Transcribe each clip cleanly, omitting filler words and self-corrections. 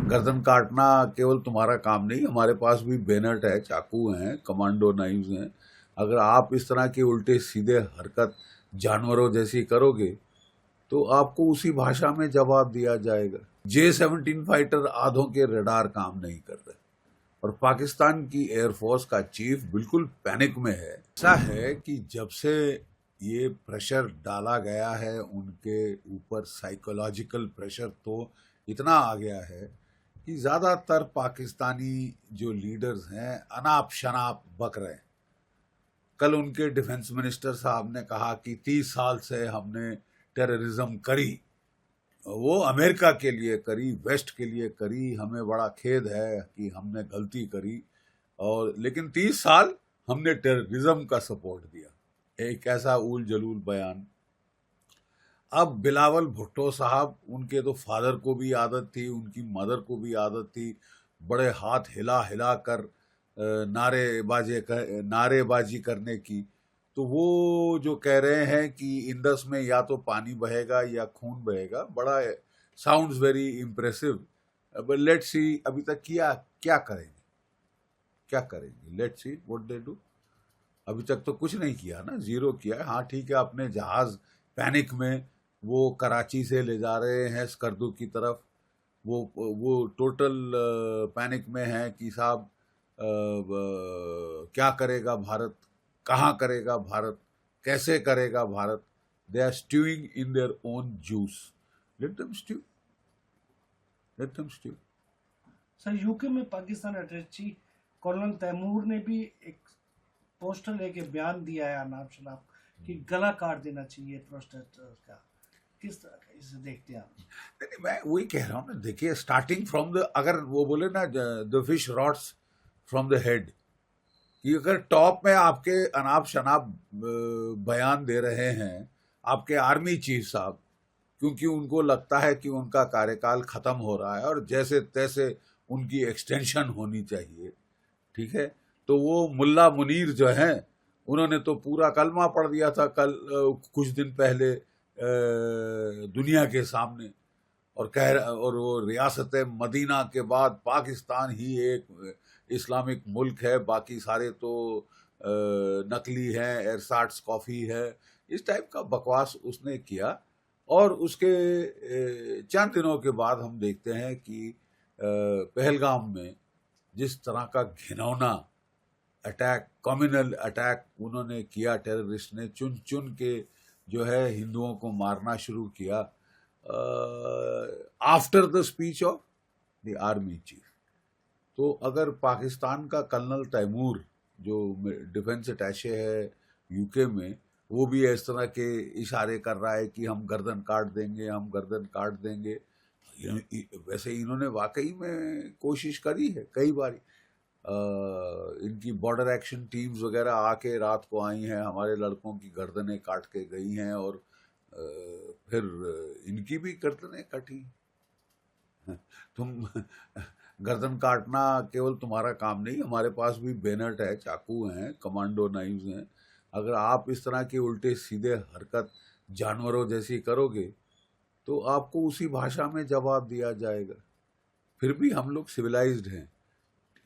गर्दन काटना केवल तुम्हारा काम नहीं, हमारे पास भी बेनट है, चाकू हैं, कमांडो नाइव्स हैं। अगर आप इस तरह की उल्टे सीधे हरकत जानवरों जैसी करोगे तो आपको उसी भाषा में जवाब दिया जाएगा। J-17 फाइटर आधों के रडार काम नहीं कर रहे और पाकिस्तान की एयरफोर्स का चीफ बिल्कुल पैनिक में है। ऐसा है कि जब से ये प्रेशर डाला गया है उनके ऊपर, साइकोलॉजिकल प्रेशर तो इतना आ गया है कि ज्यादातर पाकिस्तानी जो लीडर्स हैं अनाप शनाप बक रहे हैं। कल उनके डिफेंस मिनिस्टर साहब ने कहा कि 30 साल से हमने टेररिज्म करी, वो अमेरिका के लिए करी, वेस्ट के लिए करी, हमें बड़ा खेद है कि हमने गलती करी, और लेकिन 30 साल हमने टेररिज्म का सपोर्ट दिया। एक ऐसा उल जलूल बयान। अब बिलावल भुट्टो साहब, उनके तो फादर को भी आदत थी, उनकी मदर को भी आदत थी बड़े हाथ हिला हिला कर नारेबाजी करने की। तो वो जो कह रहे हैं कि इंडस में या तो पानी बहेगा या खून बहेगा, बड़ा sounds very impressive. But let's see अभी तक क्या क्या करेंगे, let's see what they do. अभी तक तो कुछ नहीं किया ना, जीरो किया है। हाँ ठीक है, अपने जहाज पैनिक में वो कराची से ले जा रहे हैं स्कर्दू की तरफ। वो टोटल पैनिक में है कि साहब क्या करेगा भारत, कहाँ करेगा भारत, कैसे करेगा Bharat. They are stewing in their own juice. Let them stew, let them stew. Sir, UK में पाकिस्तान अटैची कर्नल तैमूर ने भी एक पोस्टर लेके बयान दिया है अनाप शनाप कि गला काट देना चाहिए प्रोटेस्टर्स का। किस तरह का इसे देखते हैं आप? नहीं, मैं वही कह रहा हूँ ना, देखिए स्टार्टिंग फ्रॉम द, अगर वो बोले ना the fish rots from the head, कि अगर टॉप में आपके अनाप शनाप बयान दे रहे हैं आपके आर्मी चीफ साहब, क्योंकि उनको लगता है कि उनका कार्यकाल खत्म हो रहा है और जैसे तैसे उनकी एक्सटेंशन होनी चाहिए, ठीक है, तो वो मुल्ला मुनीर जो हैं उन्होंने तो पूरा कलमा पढ़ दिया था कल कुछ दिन पहले दुनिया के सामने, और वो रियासत मदीना के बाद पाकिस्तान ही एक इस्लामिक मुल्क है, बाकी सारे तो नकली हैं, एरसाट्स कॉफ़ी है, इस टाइप का बकवास उसने किया। और उसके चंद दिनों के बाद हम देखते हैं कि पहलगाम में जिस तरह का घिनौना अटैक, कम्युनल अटैक उन्होंने किया, टेररिस्ट ने चुन चुन के जो है हिंदुओं को मारना शुरू किया after the speech of the army chief. तो अगर पाकिस्तान का कर्नल तैमूर जो डिफेंस अटैचे है यूके में, वो भी इस तरह के इशारे कर रहा है कि हम गर्दन काट देंगे, हम गर्दन काट देंगे, वैसे इन्होंने वाकई में कोशिश करी है कई बार। इनकी बॉर्डर एक्शन टीम्स वगैरह आके रात को आई हैं, हमारे लड़कों की गर्दनें काट के गई हैं, और फिर इनकी भी गर्दनें कटी। तुम गर्दन काटना केवल तुम्हारा काम नहीं, हमारे पास भी बेनट है, चाकू हैं, कमांडो नाइव्स हैं। अगर आप इस तरह की उल्टे सीधे हरकत जानवरों जैसी करोगे तो आपको उसी भाषा में जवाब दिया जाएगा। फिर भी हम लोग सिविलाइज्ड हैं,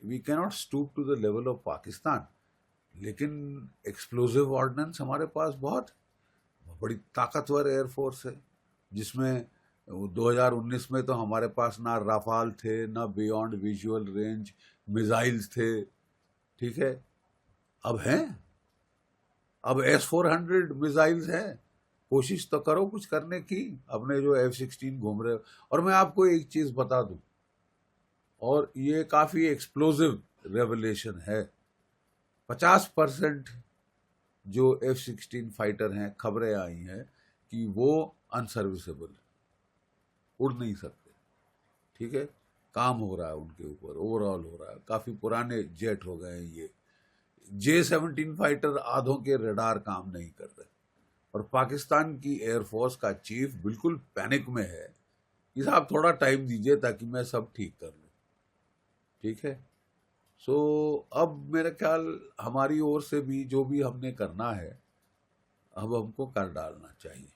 we cannot stoop to the level of Pakistan, लेकिन एक्सप्लोजिव ऑर्डिनेंस हमारे पास बहुत बड़ी ताकतवर एयरफोर्स है, जिसमें 2019 में तो हमारे पास ना राफाल थे, ना बियॉन्ड विजुअल रेंज मिसाइल्स थे, ठीक है। अब हैं, अब S-400 मिसाइल्स हैं। कोशिश तो करो कुछ करने की, अपने जो F-16 घूम रहे हो। और मैं आपको एक चीज बता दूं, और ये काफी एक्सप्लोजिव रेवलेशन है, 50% जो F-16 फाइटर हैं, खबरें आई हैं कि वो अनसर्विसेबल, उड़ नहीं सकते, ठीक है। काम हो रहा है उनके ऊपर, ओवरऑल हो रहा है, काफी पुराने जेट हो गए हैं ये। J-17 फाइटर आधों के रडार काम नहीं कर रहे और पाकिस्तान की एयरफोर्स का चीफ बिल्कुल पैनिक में है कि साहब थोड़ा टाइम दीजिए ताकि मैं सब ठीक कर लूं, ठीक है। सो अब मेरा ख्याल हमारी ओर से भी जो भी हमने करना है अब हमको कर डालना चाहिए,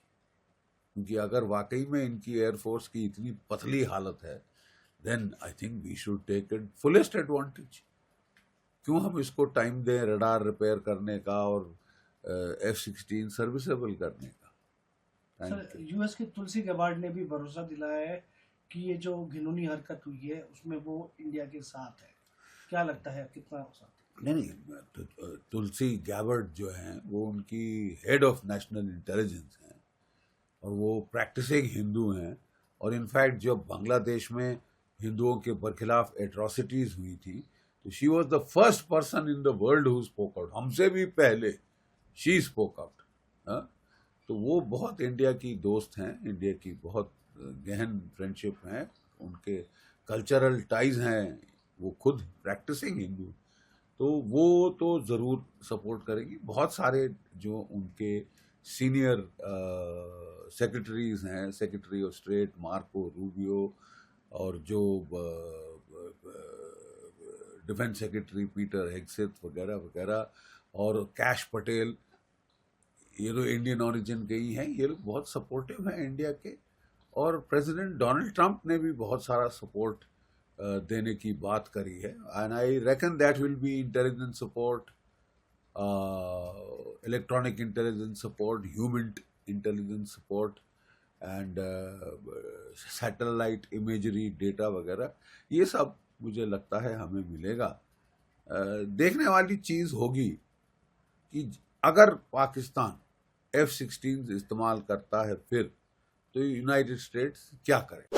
क्योंकि अगर वाकई में इनकी एयरफोर्स की इतनी पतली हालत है then I think we should take it fullest advantage. क्यों हम इसको टाइम दें रडार रिपेयर करने का और F-16 सर्विसेबल करने का? सर यूएस के तुलसी गबार्ड ने भी भरोसा दिलाया है कि ये जो घिनौनी हरकत हुई है उसमें वो इंडिया के साथ है। क्या लगता है कितना साथ? नहीं, तुलसी गैबर्ड जो हैं वो उनकी हेड ऑफ नेशनल इंटेलिजेंस हैं और वो प्रैक्टिसिंग हिंदू हैं, और इनफैक्ट जब बांग्लादेश में हिंदुओं के बरखिलाफ एट्रॉसिटीज हुई थी तो she was the first person in the world who spoke out, हमसे भी पहले शी स्पोक आउट। तो वो बहुत इंडिया की दोस्त हैं, इंडिया की बहुत गहन फ्रेंडशिप हैं, उनके कल्चरल टाइज हैं, वो खुद प्रैक्टिसिंग हिंदू, तो वो तो ज़रूर सपोर्ट करेगी। बहुत सारे जो उनके सीनियर सेक्रेटरीज हैं, secretary of state Marco Rubio और जो डिफेंस सेक्रेटरी पीटर हेगसेथ वगैरह वगैरह, और कैश पटेल, ये लोग इंडियन ओरिजिन के ही हैं, ये लोग बहुत सपोर्टिव हैं इंडिया के। और प्रेसिडेंट डोनाल्ड ट्रंप ने भी बहुत सारा सपोर्ट देने की बात करी है, and I reckon that will be intelligence support, electronic intelligence support, human intelligence support and satellite imagery data वगैरह, ये सब मुझे लगता है हमें मिलेगा। देखने वाली चीज़ होगी कि अगर पाकिस्तान F-16 इस्तेमाल करता है फिर तो यूनाइटेड स्टेट्स क्या करे।